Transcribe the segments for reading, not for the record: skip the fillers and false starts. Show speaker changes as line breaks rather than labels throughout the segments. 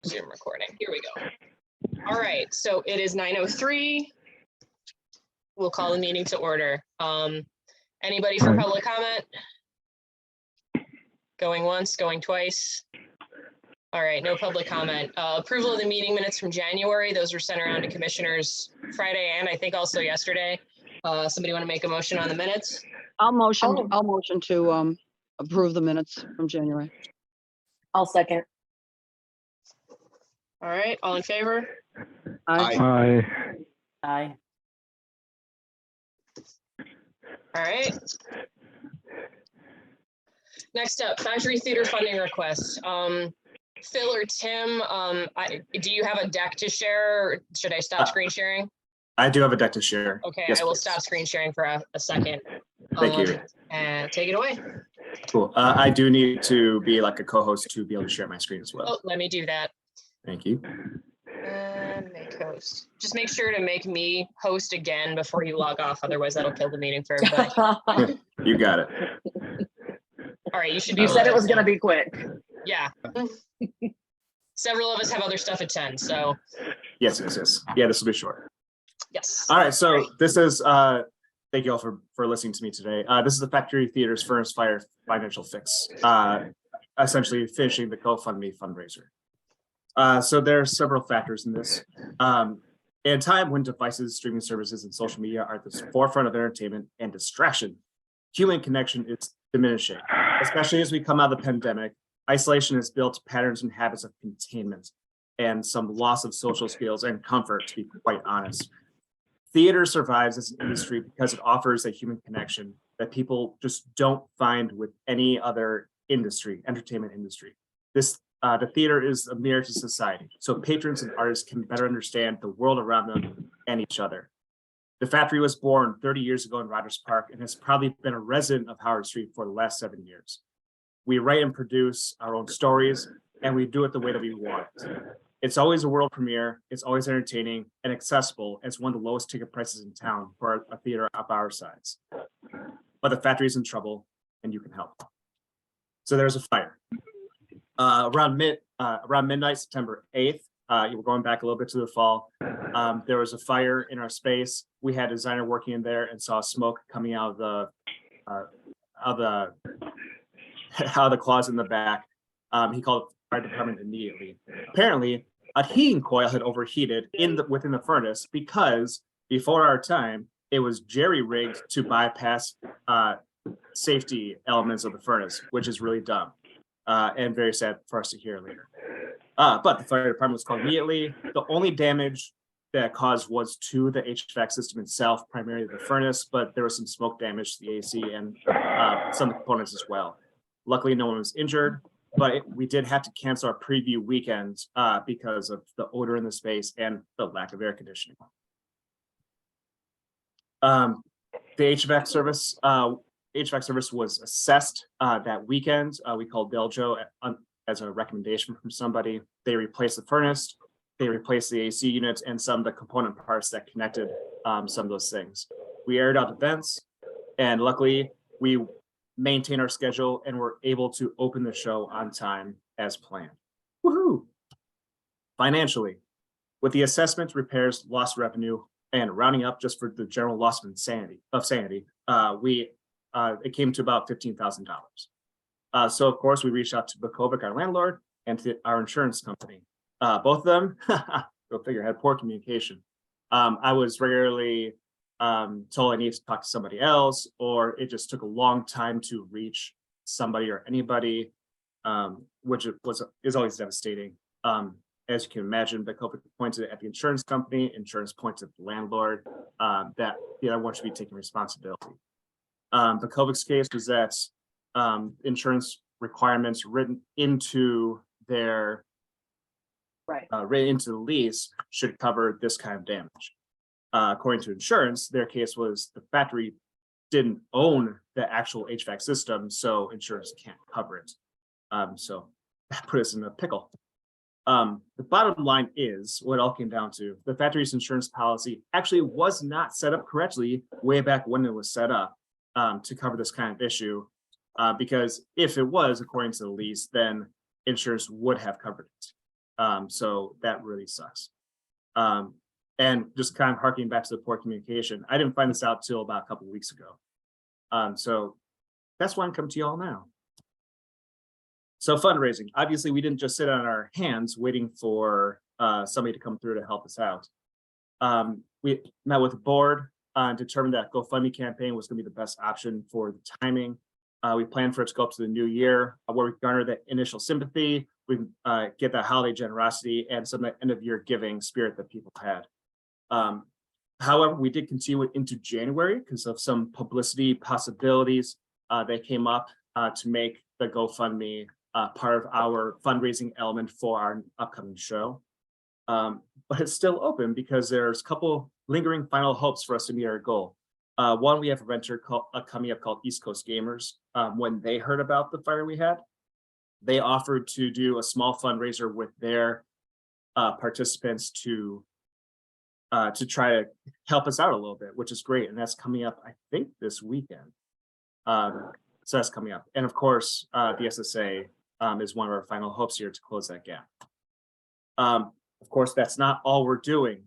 Zoom recording. Here we go. All right, so it is 9:03. We'll call the meeting to order. Anybody for public comment? Going once, going twice. All right, no public comment. Approval of the meeting minutes from January. Those were sent around to commissioners Friday and I think also yesterday. Somebody want to make a motion on the minutes?
I'll motion to approve the minutes from January.
I'll second.
All right, all in favor?
Aye.
Aye.
All right. Next up, Factory Theater funding request. Phil or Tim, do you have a deck to share? Or should I stop screen sharing?
I do have a deck to share.
Okay,
Yes,
I will
please.
stop screen sharing for a second.
Thank you.
And take it away.
Cool. I do need to be like a co-host to be able to share my screen as well.
Oh, let me do that.
Thank you.
And make host. Just make sure to make me host again before you log off. Otherwise, that'll kill the meeting for everybody.
You got it.
All right, you should.
You said it was going to be quick.
Yeah. Several of us have other stuff at 10, so
Yes. Yeah, this will be short.
yes.
All right. So this is, thank you all for listening to me today. This is the Factory Theater's Furnace Fire financial fix, essentially finishing the GoFundMe fundraiser. So there are several factors in this. In a time when devices, streaming services, and social media are at the forefront of entertainment and distraction, human connection is diminishing, especially as we come out of the pandemic. Isolation has built patterns and habits of containment and some loss of social skills and comfort, to be quite honest. Theater survives as an industry because it offers a human connection that people just don't find with any other industry, entertainment industry. The theater is a mirror to society, so patrons and artists can better understand the world around them and each other. The factory was born 30 years ago in Rogers Park and has probably been a resident of Howard Street for the last 7 years. We write and produce our own stories, and we do it the way that we want. It's always a world premiere, it's always entertaining and accessible as one of the lowest ticket prices in town for a theater of our size. But the factory is in trouble, and you can help. So there's a fire. Around midnight, September 8th, we're going back a little bit to the fall. There was a fire in our space. We had a designer working in there and saw smoke coming out of the closet in the back. He called the fire department immediately. Apparently, a heating coil had overheated within the furnace because before our time, it was jerry-rigged to bypass safety elements of the furnace, which is really dumb. And very sad for us to hear later. But the fire department was called immediately. The only damage that caused was to the HVAC system itself, primarily the furnace, but there was some smoke damage to the AC and some components as well. Luckily, no one was injured, but we did have to cancel our preview weekends because of the odor in the space and the lack of air conditioning. The HVAC service was assessed that weekend. We called Deljo as a recommendation from somebody. They replaced the furnace, they replaced the AC units and some of the component parts that connected some of those things. We aired out the vents, and luckily we maintained our schedule and were able to open the show on time as planned. Woohoo! Financially, with the assessment, repairs, lost revenue, and rounding up just for the general loss of sanity, it came to about $15,000. So of course we reached out to Bukovic, our landlord, and to our insurance company. Both of them, go figure, had poor communication. I was regularly told I needed to talk to somebody else, or it just took a long time to reach somebody or anybody, which is always devastating. As you can imagine, Bukovic pointed at the insurance company, insurance pointed at the landlord, that the other one should be taking responsibility. Bukovic's case was that insurance requirements written into their written into the lease should cover this kind of damage. According to insurance, their case was the factory didn't own the actual HVAC system, so insurance can't cover it. So that put us in a pickle. The bottom line is what it all came down to. The factory's insurance policy actually was not set up correctly way back when it was set up to cover this kind of issue. Because if it was according to the lease, then insurance would have covered it. So that really sucks. And just kind of harking back to the poor communication, I didn't find this out till about a couple of weeks ago. So that's why I'm coming to you all now. So fundraising, obviously we didn't just sit on our hands waiting for somebody to come through to help us out. We met with the board and determined that GoFundMe campaign was going to be the best option for the timing. We planned for it to go up to the new year, where we garner that initial sympathy, we get that holiday generosity and some of that end of year giving spirit that people had. However, we did continue it into January because of some publicity possibilities that came up to make the GoFundMe part of our fundraising element for our upcoming show. But it's still open because there's a couple lingering final hopes for us to meet our goal. One, we have a venture coming up called East Coast Gamers. When they heard about the fire we had, they offered to do a small fundraiser with their participants to try to help us out a little bit, which is great. And that's coming up, I think, this weekend. So that's coming up. And of course, the SSA is one of our final hopes here to close that gap. Of course, that's not all we're doing.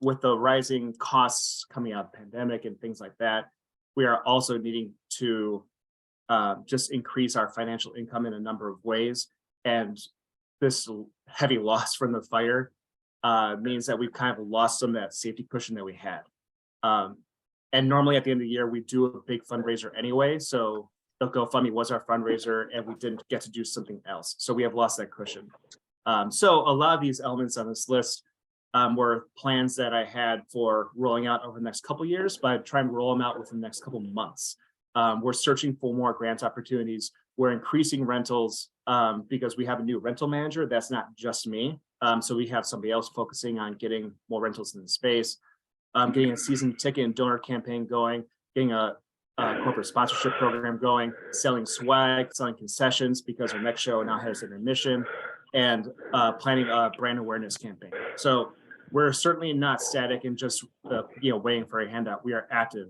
With the rising costs coming out of the pandemic and things like that, we are also needing to just increase our financial income in a number of ways. And this heavy loss from the fire means that we've kind of lost some of that safety cushion that we had. And normally at the end of the year, we do a big fundraiser anyway. So the GoFundMe was our fundraiser and we didn't get to do something else. So we have lost that cushion. So a lot of these elements on this list were plans that I had for rolling out over the next couple of years, but I'd try and roll them out within the next couple of months. We're searching for more grant opportunities. We're increasing rentals because we have a new rental manager. That's not just me. So we have somebody else focusing on getting more rentals in the space, getting a season ticket and donor campaign going, getting a corporate sponsorship program going, selling swag, selling concessions because our next show now has an admission, and planning a brand awareness campaign. So we're certainly not static and just waiting for a handout. We are active.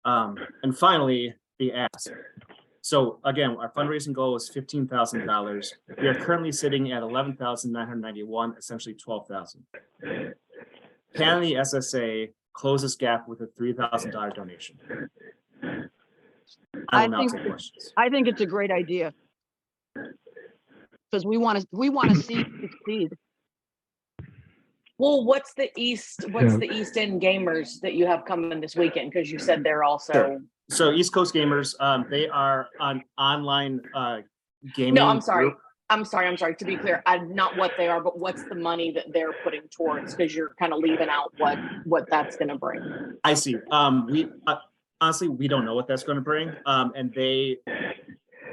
And finally, the ask. So again, our fundraising goal is $15,000. We are currently sitting at $11,991, essentially $12,000. Can the SSA close this gap with a $3,000 donation? I will now take questions.
I think it's a great idea. Because we want to see it succeed.
Well, what's the East End Gamers that you have coming this weekend? Because you said they're also.
Sure. So East Coast Gamers, they are an online gaming.
No, I'm sorry.
Group.
I'm sorry. To be clear, not what they are, but what's the money that they're putting towards? Because you're kind of leaving out what that's going to bring.
I see. We honestly, we don't know what that's going to bring. And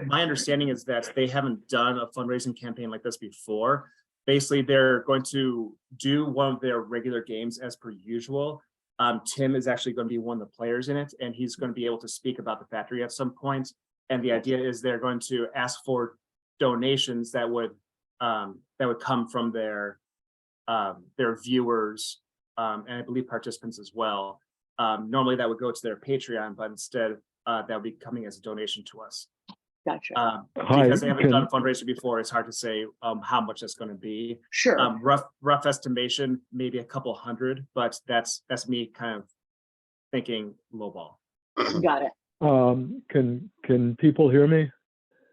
my understanding is that they haven't done a fundraising campaign like this before. Basically, they're going to do one of their regular games as per usual. Tim is actually going to be one of the players in it, and he's going to be able to speak about the factory at some point. And the idea is they're going to ask for donations that would come from their viewers and I believe participants as well. Normally that would go to their Patreon, but instead that would be coming as a donation to us.
Gotcha.
Because they haven't done a fundraiser before, it's hard to say how much that's going to be.
Sure.
Rough estimation, maybe a couple hundred, but that's me kind of thinking lowball.
Got it.
Can people hear me?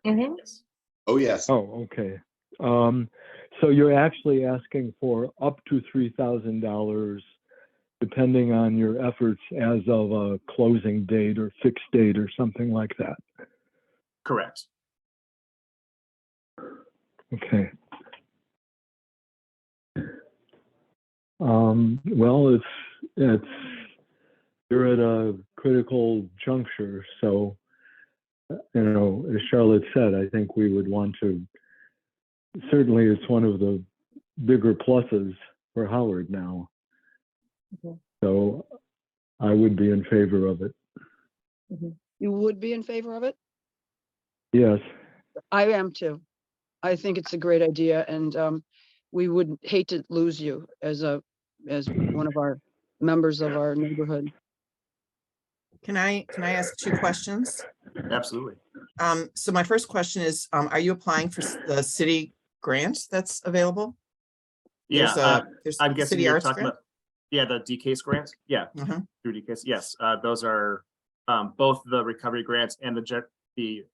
Mm-hmm.
Yes.
Oh, yes.
Oh, okay. So you're actually asking for up to $3,000 depending on your efforts as of a closing date or fixed date or something like that.
Correct.
Okay. Well, it's you're at a critical juncture, so as Charlotte said, I think we would want to. Certainly, it's one of the bigger pluses for Howard now.
Mm-hmm.
So, I would be in favor of it.
Mm-hmm.
You would be in favor of it?
Yes.
I am too. I think it's a great idea, and we would hate to lose you as one of our members of our neighborhood.
Can I ask two questions?
Absolutely.
So my first question is, are you applying for the city grant that's available?
Yeah,
There's
I'm
the
guessing
city
you're
arts
talking
grant?
about, yeah, the DCASE grants. Yeah,
Uh-huh.
through DCASE. Yes, those are both the recovery grants and the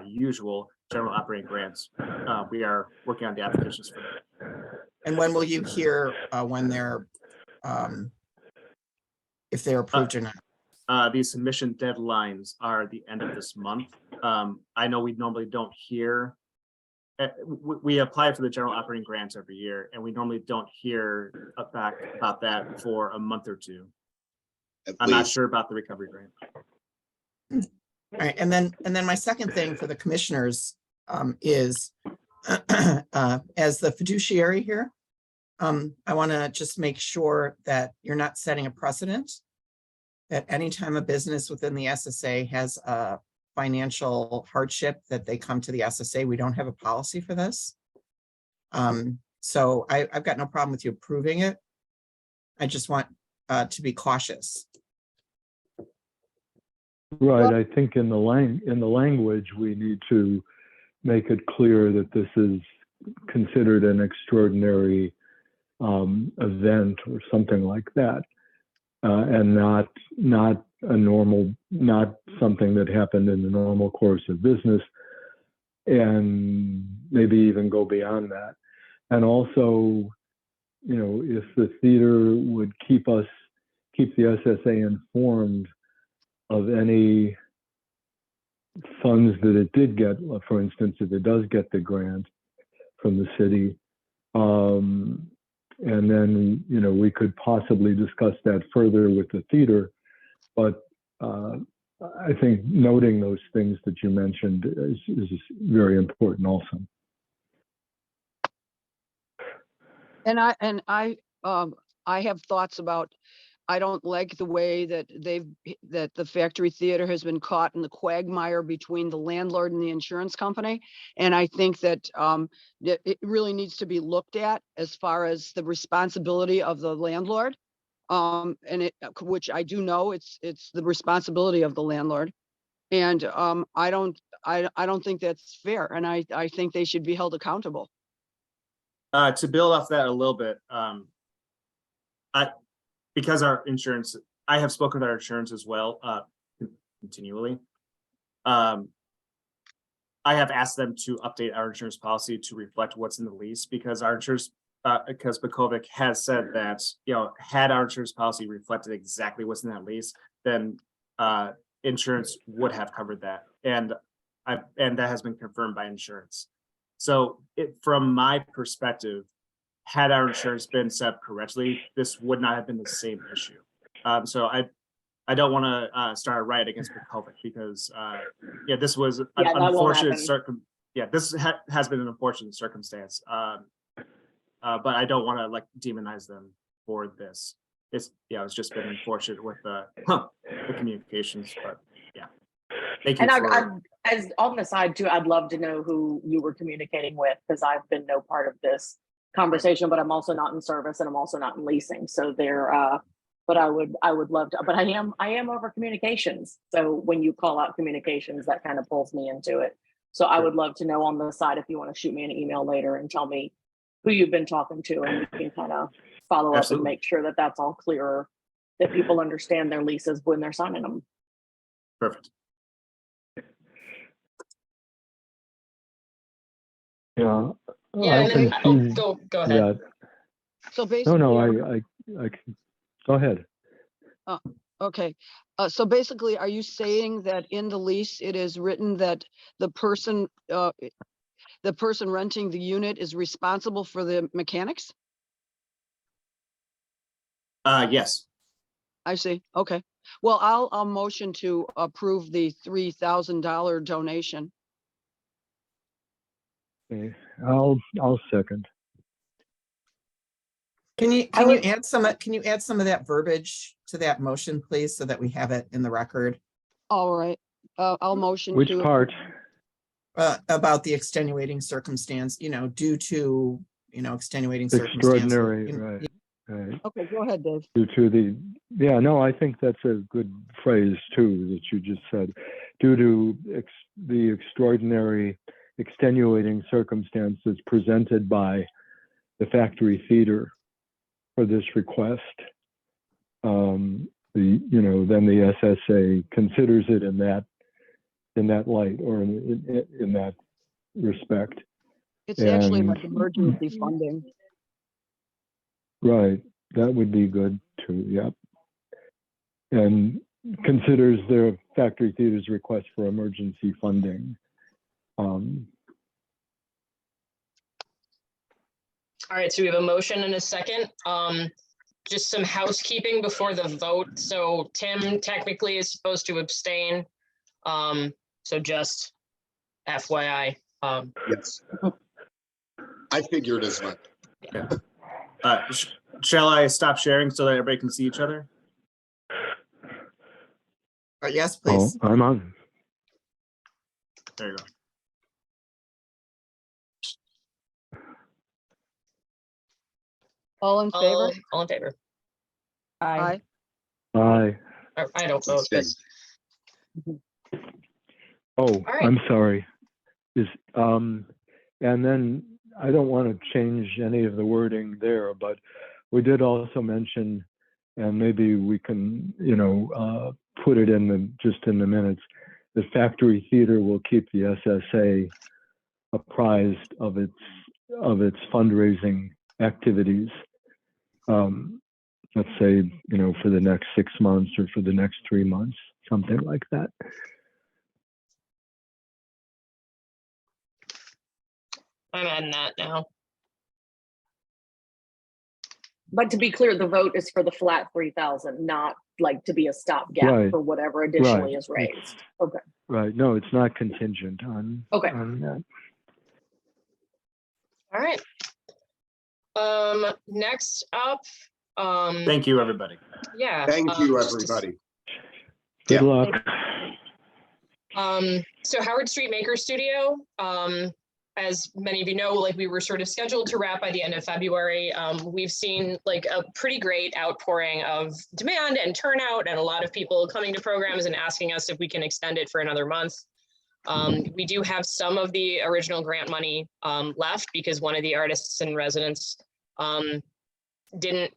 usual general operating grants. We are working on the applications for that.
And when will you hear when they're if they're approved or not?
These submission deadlines are the end of this month. I know we normally don't hear. We apply for the general operating grants every year, and we normally don't hear back about that for a month or two. I'm not sure about the recovery grant.
All right, and then my second thing for the commissioners is as the fiduciary here, I want to just make sure that you're not setting a precedent that any time a business within the SSA has a financial hardship that they come to the SSA. We don't have a policy for this. So I've got no problem with you approving it. I just want to be cautious.
Right, I think in the language, we need to make it clear that this is considered an extraordinary event or something like that, and not something that happened in the normal course of business, and maybe even go beyond that. And also, you know, if the theater would keep the SSA informed of any funds that it did get, for instance, if it does get the grant from the city, and then, you know, we could possibly discuss that further with the theater. But I think noting those things that you mentioned is very important also.
And I have thoughts about, I don't like the way that the Factory Theater has been caught in the quagmire between the landlord and the insurance company. And I think that it really needs to be looked at as far as the responsibility of the landlord. Which I do know it's the responsibility of the landlord. And I don't think that's fair. And I think they should be held accountable.
To build off that a little bit, because our insurance, I have spoken with our insurance as well, continually. I have asked them to update our insurance policy to reflect what's in the lease, because our insurance, because Bakovic has said that, you know, had our insurance policy reflected exactly what's in that lease, then insurance would have covered that, and that has been confirmed by insurance. So from my perspective, had our insurance been set up correctly, this would not have been the same issue. So I don't want to start a riot against Bakovic, because yeah, this was an unfortunate this has been an unfortunate circumstance. But I don't want to like demonize them for this. It's just been unfortunate with the communications, but yeah. Thank you.
And as on the side too, I'd love to know who you were communicating with, because I've been no part of this conversation, but I'm also not in service and I'm also not in leasing. So but I would love to, but I am over communications. So when you call out communications, that kind of pulls me into it. So I would love to know on the side, if you want to shoot me an email later and tell me who you've been talking to, and we can kind of follow up and make sure that that's all clearer, that people understand their leases when they're signing them.
Perfect.
Yeah.
Yeah, and then, go ahead.
Yeah.
So basically,
No, I go ahead.
Okay. So basically, are you saying that in the lease, it is written that the person renting the unit is responsible for the mechanics?
Yes.
I see. Okay. Well, I'll motion to approve the $3,000 donation.
Okay. I'll second.
Can you add some of that verbiage to that motion, please, so that we have it in the record?
All right. I'll motion
Which
to
part?
About the extenuating circumstance, due to, extenuating circumstance.
Extraordinary, right.
Okay, go ahead, Dave.
Due to yeah, no, I think that's a good phrase too, that you just said. Due to the extraordinary extenuating circumstances presented by the factory theater for this request, then the SSA considers it in that light, or in that respect.
It's actually
And-
like emergency funding.
Right, that would be good too, yep. And considers the factory theater's request for emergency funding.
All right, so we have a motion and a second. Just some housekeeping before the vote. So Tim technically is supposed to abstain. So just FYI.
Yes. I figured as much.
Shall I stop sharing so that everybody can see each other?
Yes,
Oh,
please.
I'm on.
There you go.
All in favor?
All in favor.
Aye.
Aye.
I don't vote, but
Oh,
right.
I'm sorry. And then I don't want to change any of the wording there, but we did also mention, and maybe we can, put it just in the minutes, the factory theater will keep the SSA apprised of its fundraising activities. Let's say, for the next 6 months or for the next 3 months, something like that.
I'm adding that now.
But to be clear, the vote is for the flat 3,000, not like to be a stopgap
Right.
for whatever additionally
Right.
is raised. Okay.
Right. No, it's not contingent on,
Okay.
on that.
All right. Next up,
Thank you, everybody.
yeah.
Thank you, everybody.
Good
Yeah.
luck.
So Howard Street Maker Studio, as many of you know, like we were sort of scheduled to wrap by the end of February. We've seen like a pretty great outpouring of demand and turnout, and a lot of people coming to programs and asking us if we can extend it for another month. We do have some of the original grant money left because one of the artists in residence didn't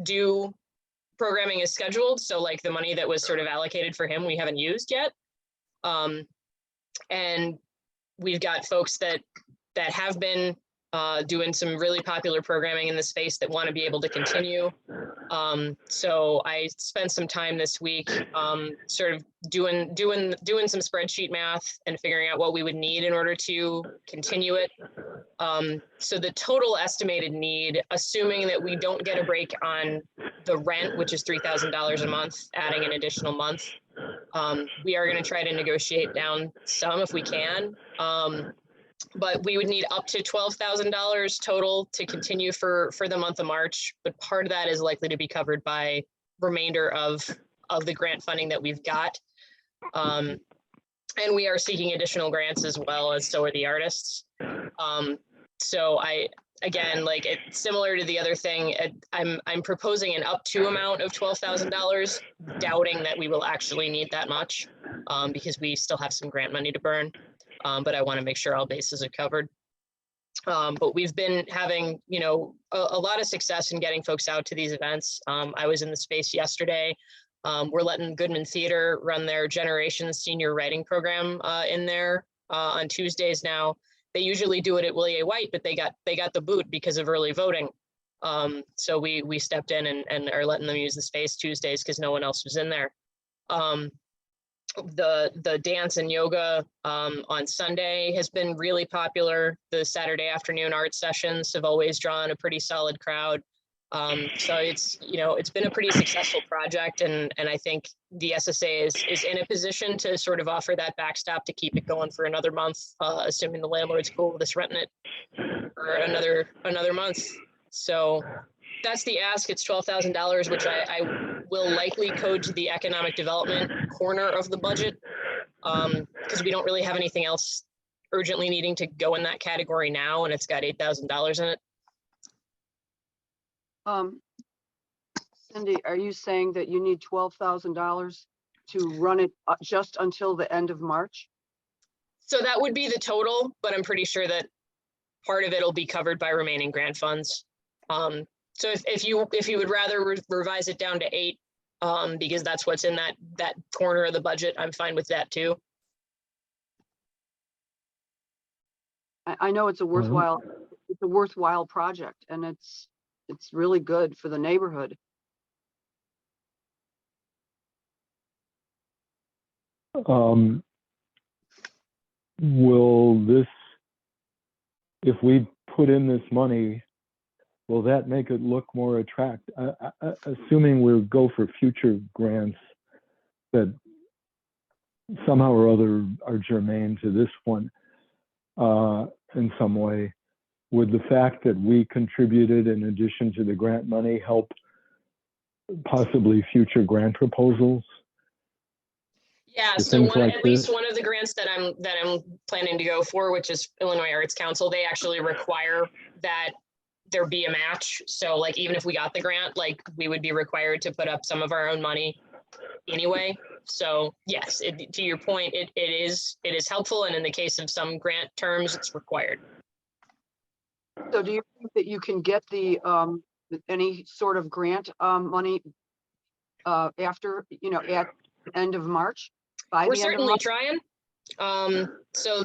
do programming as scheduled. So like the money that was sort of allocated for him, we haven't used yet. And we've got folks that have been doing some really popular programming in the space that want to be able to continue. So I spent some time this week sort of doing some spreadsheet math and figuring out what we would need in order to continue it. So the total estimated need, assuming that we don't get a break on the rent, which is $3,000 a month, adding an additional month, we are going to try to negotiate down some if we can. But we would need up to $12,000 total to continue for the month of March. But part of that is likely to be covered by remainder of the grant funding that we've got. And we are seeking additional grants as well, as so are the artists. So again, like it's similar to the other thing, I'm proposing an up to amount of $12,000, doubting that we will actually need that much because we still have some grant money to burn. But I want to make sure all bases are covered. But we've been having, a lot of success in getting folks out to these events. I was in the space yesterday. We're letting Goodman Theater run their Generations Senior Writing Program in there on Tuesdays now. They usually do it at Willie A. White, but they got the boot because of early voting. So we stepped in and are letting them use the space Tuesdays because no one else was in there. The dance and yoga on Sunday has been really popular. The Saturday afternoon art sessions have always drawn a pretty solid crowd. So it's been a pretty successful project, and I think the SSA is in a position to sort of offer that backstop to keep it going for another month, assuming the landlord's cool with us renting it for another month. So that's the ask. It's $12,000, which I will likely code to the economic development corner of the budget because we don't really have anything else urgently needing to go in that category now, and it's got $8,000 in it.
Cindy, are you saying that you need $12,000 to run it just until the end of March?
So that would be the total, but I'm pretty sure that part of it will be covered by remaining grant funds. So if you would rather revise it down to 8, because that's what's in that corner of the budget, I'm fine with that too.
I know it's a worthwhile, project, and it's really good for the neighborhood.
Will this, if we put in this money, will that make it look more attractive? Assuming we'll go for future grants that somehow or other are germane to this one in some way, would the fact that we contributed in addition to the grant money help possibly future grant proposals?
Yeah,
For
so
things like
at least
this?
one of the grants that I'm planning to go for, which is Illinois Arts Council, they actually require that there be a match. So like, even if we got the grant, like we would be required to put up some of our own money anyway. So yes, to your point, it is helpful. And in the case of some grant terms, it's required.
So do you think that you can get the any sort of grant money after, at the end of March? By
We're
the end of
certainly
March?
trying. So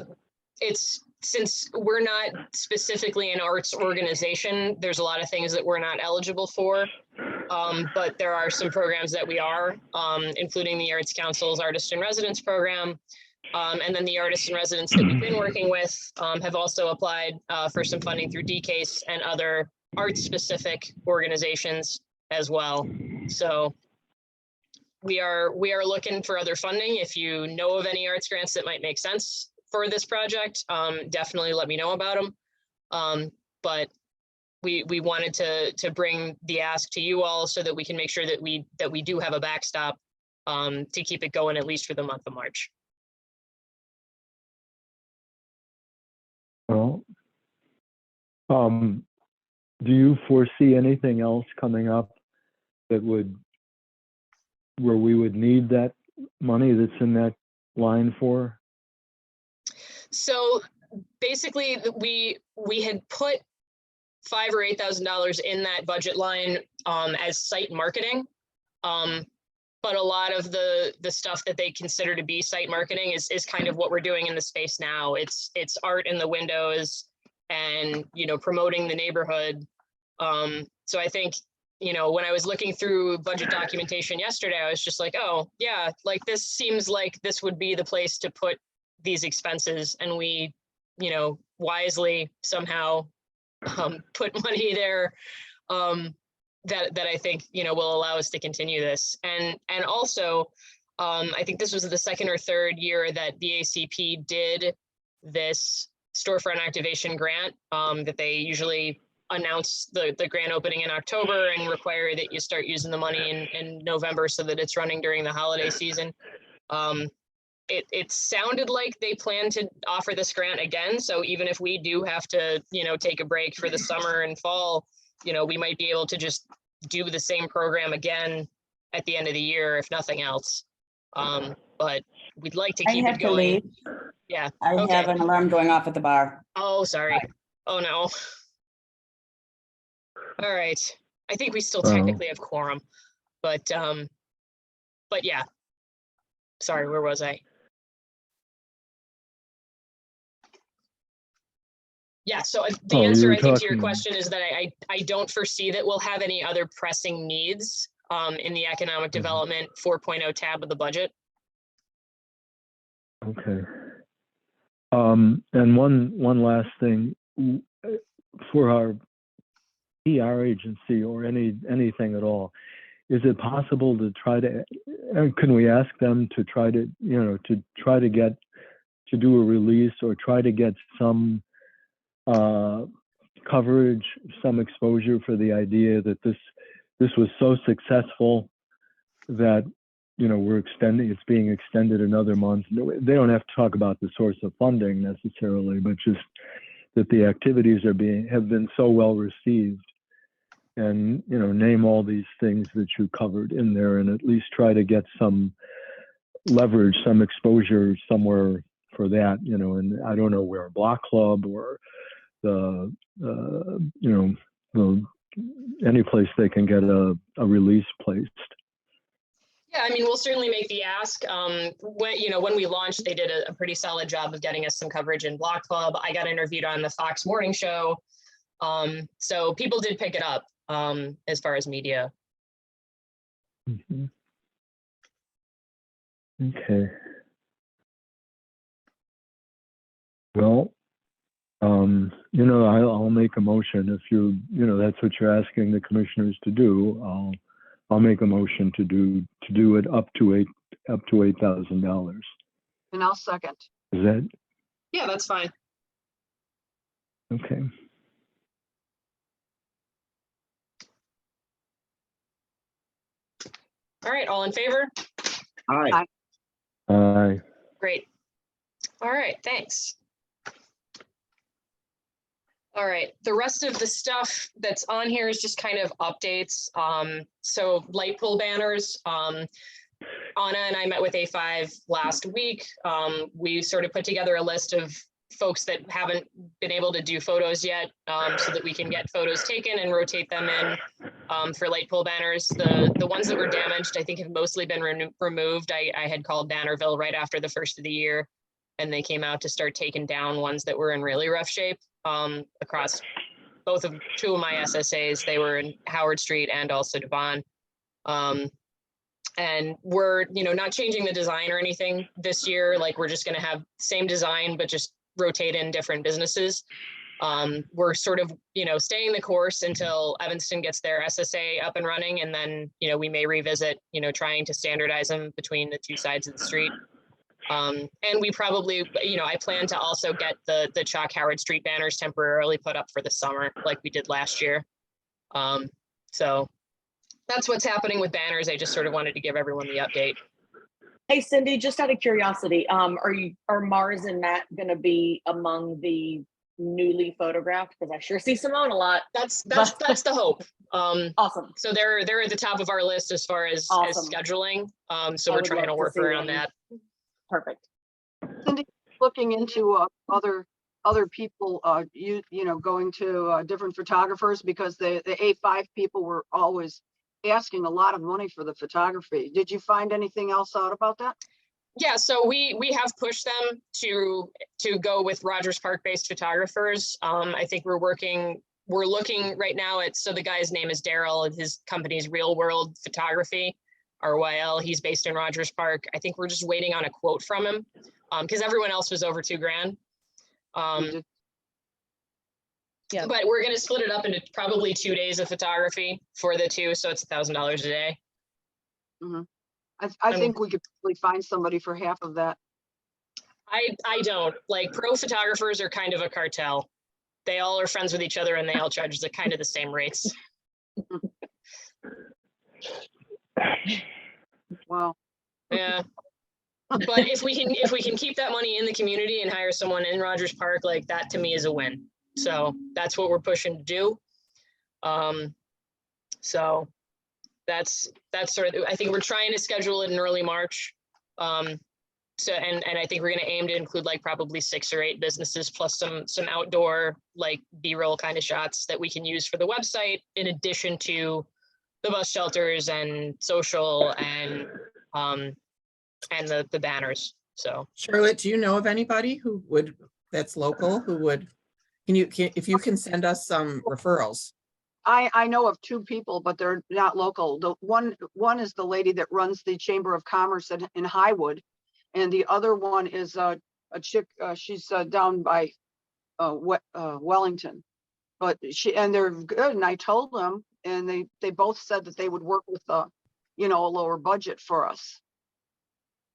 since we're not specifically an arts organization, there's a lot of things that we're not eligible for. But there are some programs that we are, including the Arts Council's Artist in Residence program. And then the artists in residence that we've been working with have also applied for some funding through DCASE and other arts-specific organizations as well. So we are looking for other funding. If you know of any arts grants that might make sense for this project, definitely let me know about them. But we wanted to bring the ask to you all so that we can make sure that we do have a backstop to keep it going at least for the month of March.
Well, do you foresee anything else coming up that where we would need that money that's in that line for?
So basically, we had put $5,000 or $8,000 in that budget line as site marketing. But a lot of the stuff that they consider to be site marketing is kind of what we're doing in the space now. It's art in the windows and, promoting the neighborhood. So I think, when I was looking through budget documentation yesterday, I was just like, oh yeah, like this seems like this would be the place to put these expenses. And we, wisely somehow put money there that I think, will allow us to continue this. And also, I think this was the second or third year that BACP did this storefront activation grant that they usually announce the grant opening in October and require that you start using the money in November so that it's running during the holiday season. It sounded like they plan to offer this grant again. So even if we do have to, take a break for the summer and fall, we might be able to just do the same program again at the end of the year, if nothing else. But we'd like to keep it going.
Leave.
Yeah.
I
Okay.
have an alarm going off at the bar.
Oh, sorry. Oh, no. All right. I think we still technically have quorum, but yeah. Sorry, where was I? Yeah, so the answer, I think, to your question is that I don't foresee that we'll have any other pressing needs in the economic development 4.0 tab of the budget.
Okay. And one last thing for our PR agency or anything at all, is it possible to try to, can we ask them to try to, to do a release or try to get some coverage, some exposure for the idea that this was so successful that it's being extended another month. They don't have to talk about the source of funding necessarily, but just that the activities have been so well received and, you know, name all these things that you covered in there and at least try to get some leverage, some exposure somewhere for that, you know, and I don't know where, Block Club or the, you know, any place they can get a release placed.
Yeah, I mean, we'll certainly make the ask. When we launched, they did a pretty solid job of getting us some coverage in Block Club. I got interviewed on the Fox Morning Show. So people did pick it up as far as media.
Mhm. Okay. Well, you know, I'll make a motion if you know, that's what you're asking the commissioners to do. I'll make a motion to do it up to $8,000.
And I'll second.
Is that
Yeah, that's fine.
okay?
All right, all in favor?
Aye.
Aye.
Great. All right, thanks. All right, the rest of the stuff that's on here is just kind of updates. So light pole banners. Anna and I met with A5 last week. We sort of put together a list of folks that haven't been able to do photos yet, so that we can get photos taken and rotate them in for light pole banners. The ones that were damaged, I think, have mostly been removed. I had called Bannerville right after the first of the year, and they came out to start taking down ones that were in really rough shape across two of my SSAs. They were in Howard Street and also Devon. And we're, not changing the design or anything this year. Like, we're just going to have same design, but just rotate in different businesses. We're sort of, staying the course until Evanston gets their SSA up and running. And then, we may revisit, trying to standardize them between the two sides of the street. And we probably, I plan to also get the Chalk Howard Street banners temporarily put up for the summer, like we did last year. So that's what's happening with banners. I just sort of wanted to give everyone the update.
Hey, Cindy, just out of curiosity, are Mars and Matt going to be among the newly photographed? Because I sure see Simone a lot.
That's the hope.
Awesome.
So they're at the top of our list as far as
Awesome.
scheduling. So
I
we're
would
trying
love
to
to
work
see
around
them.
that.
Perfect.
Cindy, looking into other people, going to different photographers, because the A5 people were always asking a lot of money for the photography. Did you find anything else out about that?
Yeah, so we have pushed them to go with Rogers Park based photographers. I think we're looking right now at, so the guy's name is Daryl, his company's Real World Photography, RYL. He's based in Rogers Park. I think we're just waiting on a quote from him, because everyone else was over $2,000.
Yeah.
But we're going to split it up into probably 2 days of photography for the two, so it's $1,000 a day.
Mm-hmm. I think we could probably find somebody for half of that.
I don't, like, pro photographers are kind of a cartel. They all are friends with each other and they all charge the kind of the same rates.
Wow.
Yeah. But if we can keep that money in the community and hire someone in Rogers Park, like, that to me is a win. So that's what we're pushing to do. So that's sort of, I think we're trying to schedule it in early March. So and I think we're going to aim to include, like, probably 6 or 8 businesses plus some outdoor, like, B-roll kind of shots that we can use for the website, in addition to the bus shelters and social and the banners. So
Charlotte, do you know of anybody that's local who would, if you can send us some referrals?
I know of 2 people, but they're not local. The one is the lady that runs the Chamber of Commerce in Highwood, and the other one is a chick. She's down by Wellington, but they're good. And I told them, and they both said that they would work with a lower budget for us.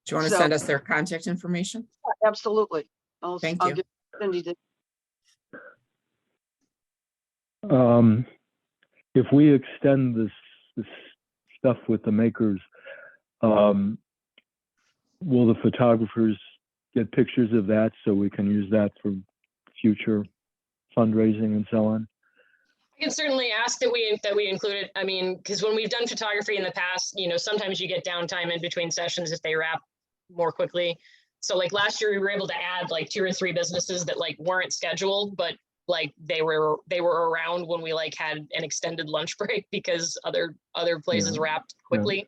Do you want to
So-
send us their contact information?
Absolutely.
Thank
I'll
you.
get Cindy to.
If we extend this stuff with the makers, will the photographers get pictures of that so we can use that for future fundraising and so on?
I can certainly ask that we include it. I mean, because when we've done photography in the past, sometimes you get downtime in between sessions if they wrap more quickly. So like last year, we were able to add like 2 or 3 businesses that like weren't scheduled, but like they were around when we like had an extended lunch break because other places wrapped quickly.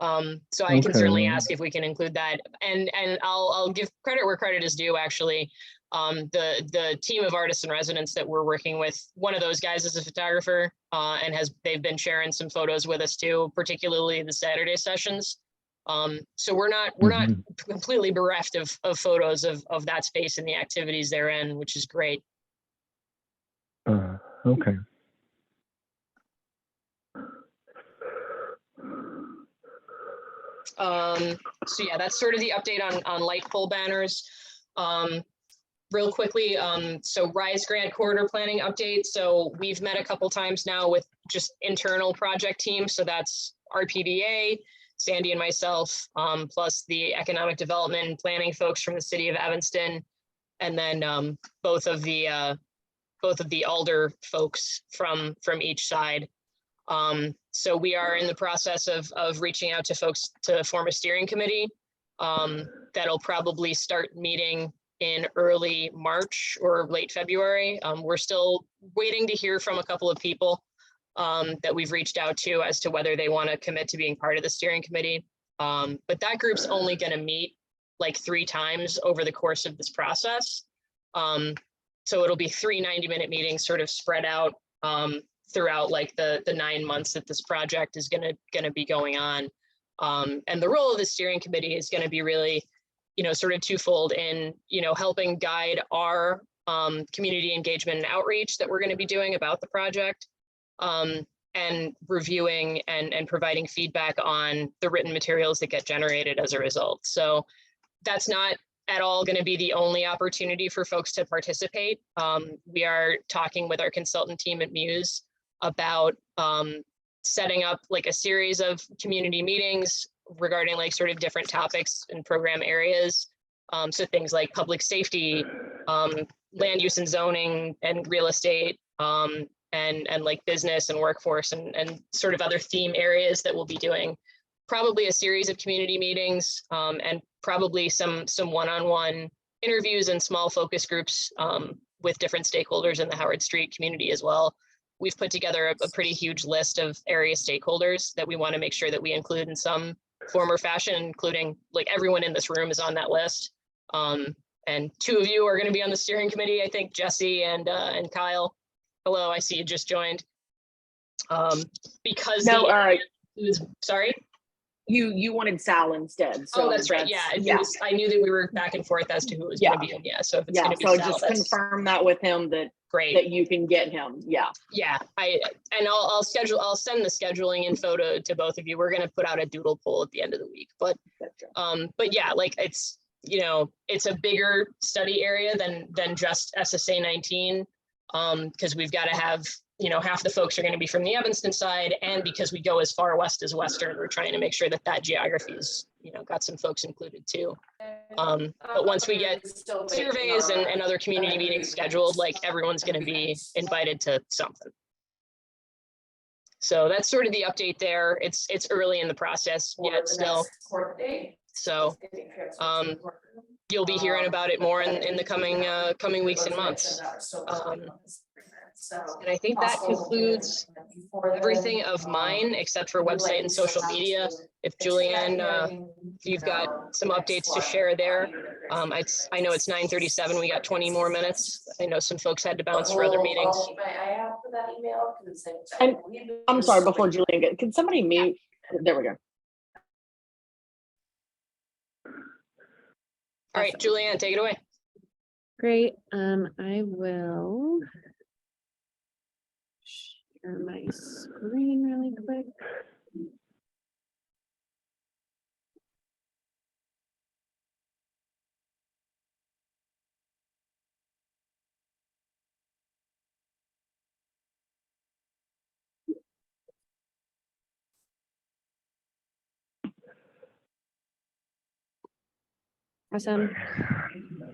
So I can certainly ask if we can include that, and I'll give credit where credit is due. Actually, the team of artists and residents that we're working with, one of those guys is a photographer, and they've been sharing some photos with us too, particularly the Saturday sessions. So we're not completely bereft of photos of that space and the activities therein, which is great.
Okay.
So yeah, that's sort of the update on light pole banners. Real quickly, so RISE grant corridor planning update. So we've met a couple times now with just internal project teams. So that's RPBA, Sandy and myself, plus the economic development and planning folks from the city of Evanston, and then both of the Alder folks from each side. So we are in the process of reaching out to folks to form a steering committee that'll probably start meeting in early March or late February. We're still waiting to hear from a couple of people that we've reached out to as to whether they want to commit to being part of the steering committee. But that group's only going to meet like 3 times over the course of this process. So it'll be 3 90-minute meetings sort of spread out throughout like the 9 months that this project is going to be going on. And the role of the steering committee is going to be really, sort of twofold in, helping guide our community engagement and outreach that we're going to be doing about the project, and reviewing and providing feedback on the written materials that get generated as a result. So that's not at all going to be the only opportunity for folks to participate. We are talking with our consultant team at Muse about setting up like a series of community meetings regarding like sort of different topics and program areas. So things like public safety, land use and zoning and real estate, and like business and workforce and sort of other theme areas that we'll be doing. Probably a series of community meetings, and probably some one-on-one interviews and small focus groups with different stakeholders in the Howard Street community as well. We've put together a pretty huge list of area stakeholders that we want to make sure that we include in some form or fashion, including like everyone in this room is on that list. And 2 of you are going to be on the steering committee, I think, Jesse and Kyle. Hello, I see you just joined. Because
No,
sorry.
You wanted Sal instead. So
that's right. Yeah, I knew that we were back and forth as to who was going to be in. Yeah, so if it's going to be
so
Sal,
just confirm that with him that
great.
That you can get him. Yeah.
Yeah, I'll send the scheduling info to both of you. We're going to put out a doodle poll at the end of the week. But yeah, like it's a bigger study area than just SSA 19, because we've got to have half the folks are going to be from the Evanston side, and because we go as far west as Western, we're trying to make sure that geography is got some folks included too. But once we get surveys and other community meetings scheduled, like everyone's going to be invited to something. So that's sort of the update there. It's early in the process yet still. So you'll be hearing about it more in the coming weeks and months. And I think that concludes everything of mine except for website and social media. If Julianne, you've got some updates to share there. I know it's 9:37. We got 20 more minutes. I know some folks had to bounce for other meetings.
And I'm sorry, before Julian, can somebody mute? There we go.
All right, Julianne, take it away.
Great. I will share my screen really quick. Awesome.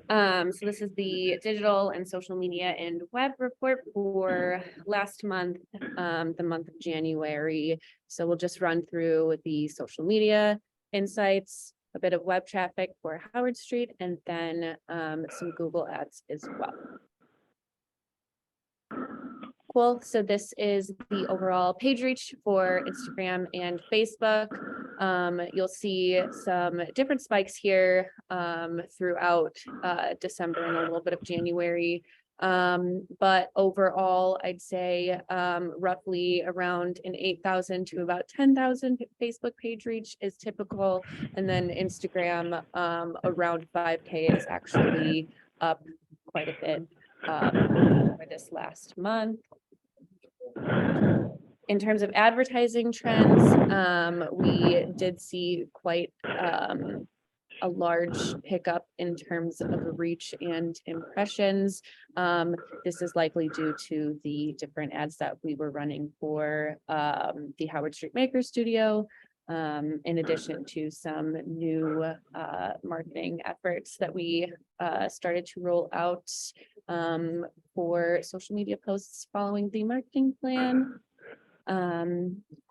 So this is the digital and social media and web report for last month, the month of January. So we'll just run through the social media insights, a bit of web traffic for Howard Street, and then some Google ads as well. Cool. So this is the overall page reach for Instagram and Facebook. You'll see some different spikes here throughout December and a little bit of January. But overall, I'd say roughly around an 8,000 to about 10,000 Facebook page reach is typical. And then Instagram around 5K is actually up quite a bit for this last month. In terms of advertising trends, we did see quite a large pickup in terms of reach and impressions. This is likely due to the different ads that we were running for the Howard Street Maker Studio, in addition to some new marketing efforts that we started to roll out for social media posts following the marketing plan.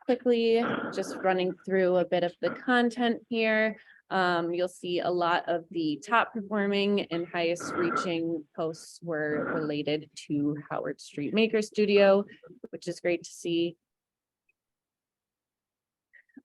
Quickly, just running through a bit of the content here. You'll see a lot of the top performing and highest reaching posts were related to Howard Street Maker Studio, which is great to see.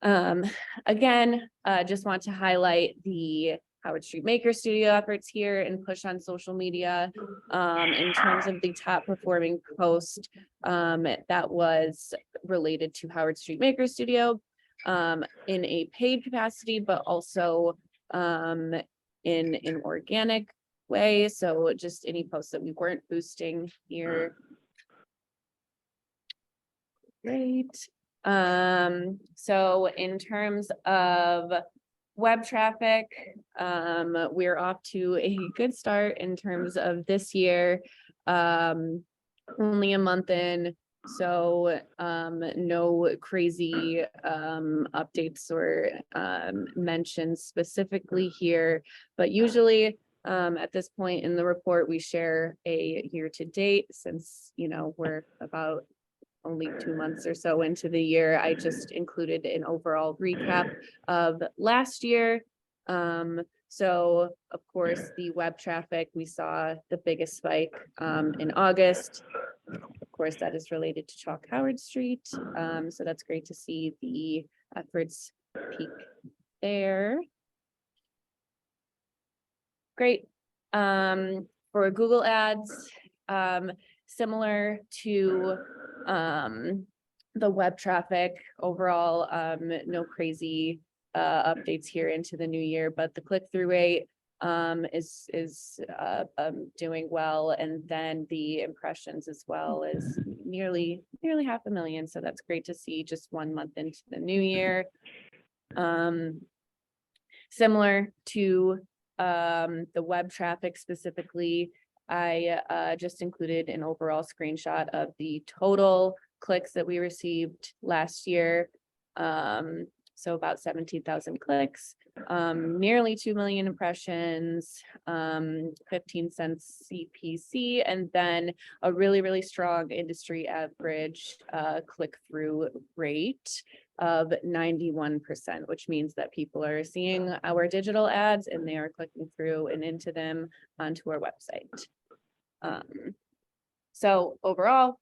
Again, just want to highlight the Howard Street Maker Studio efforts here and push on social media. In terms of the top performing post that was related to Howard Street Maker Studio in a paid capacity, but also in an organic way. So just any posts that we weren't boosting here. Great. So in terms of web traffic, we're off to a good start in terms of this year. Only a month in, so no crazy updates or mentions specifically here, but usually at this point in the report, we share a year to date since, you know, we're about only 2 months or so into the year. I just included an overall recap of last year. So of course, the web traffic, we saw the biggest spike in August. Of course, that is related to Chalk Howard Street. So that's great to see the efforts peak there. Great. For Google Ads, similar to the web traffic overall, no crazy updates here into the new year, but the click-through rate is doing well, and then the impressions as well is nearly 500,000. So that's great to see just 1 month into the new year. Similar to the web traffic specifically, I just included an overall screenshot of the total clicks that we received last year. So about 17,000 clicks, nearly 2 million impressions, 15 cents CPC, and then a really strong industry average click-through rate of 91%, which means that people are seeing our digital ads and they are clicking through and into them onto our website. So overall,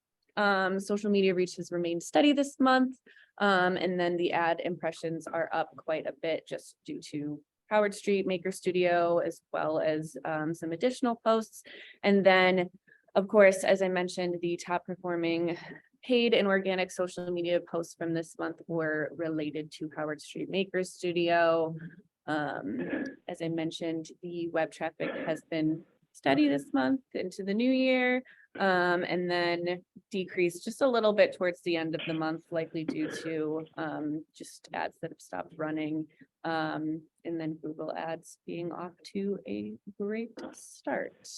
social media reach has remained steady this month. And then the ad impressions are up quite a bit just due to Howard Street Maker Studio, as well as some additional posts. And then, of course, as I mentioned, the top performing paid and organic social media posts from this month were related to Howard Street Maker Studio. As I mentioned, the web traffic has been steady this month into the new year, and then decreased just a little bit towards the end of the month, likely due to just ads that have stopped running, and then Google ads being off to a great start.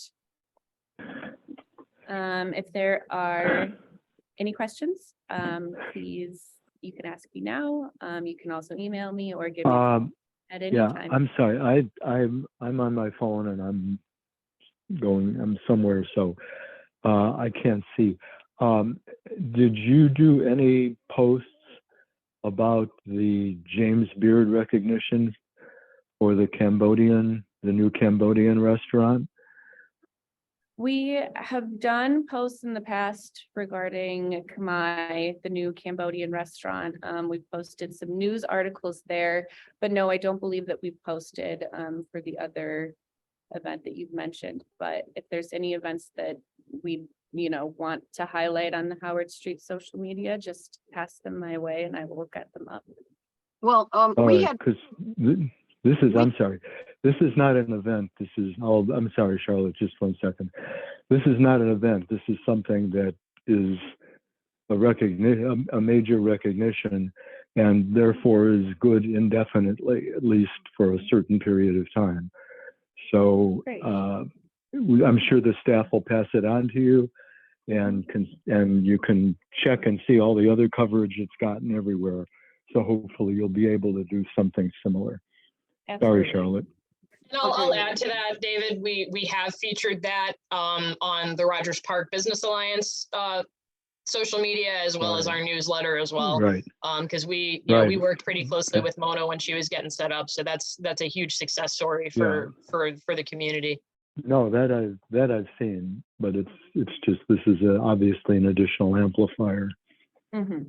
If there are any questions, please, you can ask me now. You can also email me or give me a call at any time.
I'm sorry. I'm on my phone and I'm going, I'm somewhere, so I can't see. Did you do any posts about the James Beard recognition for the new Cambodian restaurant?
We have done posts in the past regarding Khmer, the new Cambodian restaurant. We've posted some news articles there, but no, I don't believe that we've posted for the other event that you've mentioned. But if there's any events that we, want to highlight on the Howard Street social media, just pass them my way and I will get them up.
Well, we had,
Because this is, I'm sorry, this is not an event. This is, oh, I'm sorry, Charlotte, just 1 second. This is not an event. This is something that is a major recognition, and therefore is good indefinitely, at least for a certain period of time. So
Great.
I'm sure the staff will pass it on to you, and you can check and see all the other coverage it's gotten everywhere. So hopefully you'll be able to do something similar.
Absolutely.
Sorry, Charlotte.
And I'll add to that, David, we have featured that on the Rogers Park Business Alliance social media, as well as our newsletter as well.
Right.
Because we
Right.
we worked pretty closely with Mona when she was getting set up. So that's a huge success story for the community.
No, that I've seen, but it's just, this is obviously an additional amplifier.
Mhm.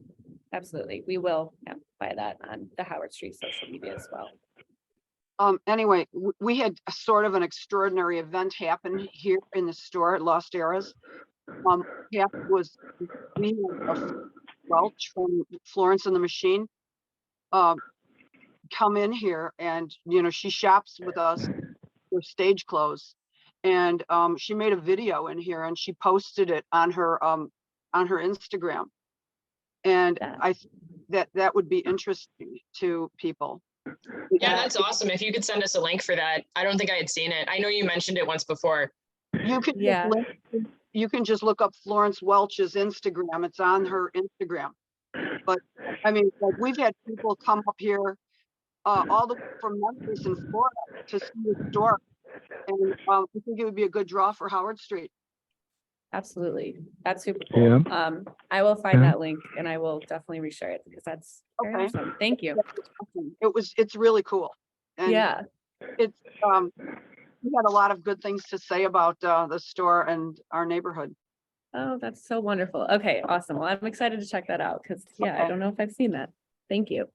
Absolutely. We will amplify that on the Howard Street social media as well.
anyway, we had a sort of an extraordinary event happen here in the store at Lost Eras. Was we had a Welch from Florence and the Machine come in here, and she shops with us for stage clothes, and she made a video in here and she posted it on her Instagram, and I that would be interesting to people.
Yeah, that's awesome. If you could send us a link for that. I don't think I had seen it. I know you mentioned it once before.
You can you can just look up Florence Welch's Instagram. It's on her Instagram. But I mean, like, we've had people come up here all the way from Memphis and Florida to see the store, and I think it would be a good draw for Howard Street.
Absolutely. That's super cool.
Yeah.
I will find that link and I will definitely reshare it because that's very
Okay.
awesome. Thank you.
It's really cool. And
Yeah.
it's we had a lot of good things to say about the store and our neighborhood.
Oh, that's so wonderful. Okay, awesome. Well, I'm excited to check that out because I don't know if I've seen that. Thank you.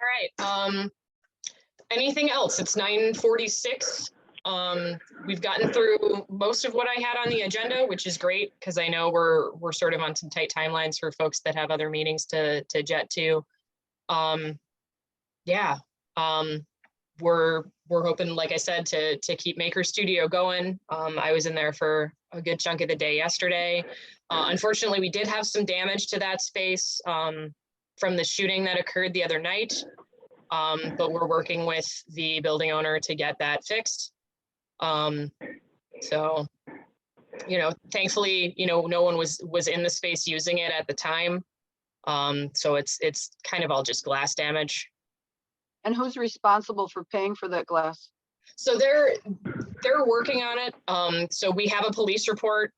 All right. Anything else? It's 9:46. We've gotten through most of what I had on the agenda, which is great because I know we're sort of on some tight timelines for folks that have other meetings to jet to. We're hoping, like I said, to keep Maker Studio going. I was in there for a good chunk of the day yesterday. Unfortunately, we did have some damage to that space from the shooting that occurred the other night. But we're working with the building owner to get that fixed. So, thankfully, no one was in the space using it at the time. So it's kind of all just glass damage.
And who's responsible for paying for that glass?
So they're working on it. So we have a police report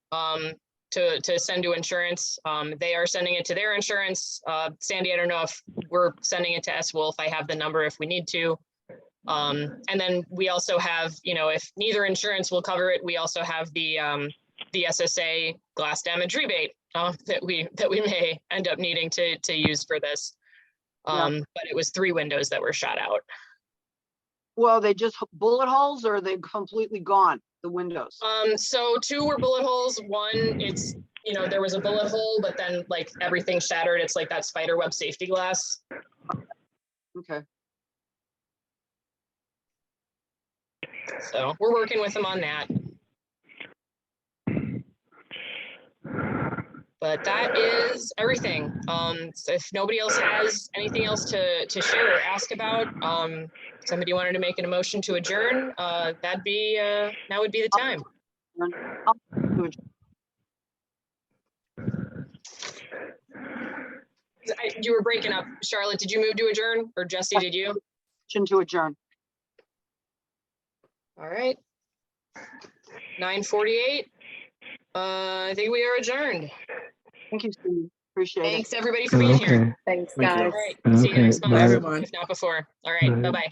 to send to insurance. They are sending it to their insurance. Sandy, I don't know if we're sending it to S. Wolf. I have the number if we need to. And then we also have, if neither insurance will cover it, we also have the SSA glass damage rebate that we may end up needing to use for this. But it was 3 windows that were shot out.
Well, they just bullet holes, or are they completely gone, the windows?
So 2 were bullet holes. 1, it's, there was a bullet hole, but then like everything shattered. It's like that spider web safety glass.
Okay.
So we're working with them on that. But that is everything. So if nobody else has anything else to share or ask about, somebody wanted to make an motion to adjourn, that'd be now would be the time. You were breaking up. Charlotte, did you move to adjourn or Jesse, did you?
Motion to adjourn.
All right. 9:48. I think we are adjourned.
Thank you, Steve. Appreciate it.
Thanks everybody for being here.
Okay,
Thanks,
Thank you.
guys.
All right. See you
Okay,
next
bye.
month,
Everyone.
if not before. All right.
Bye.
Bye-bye.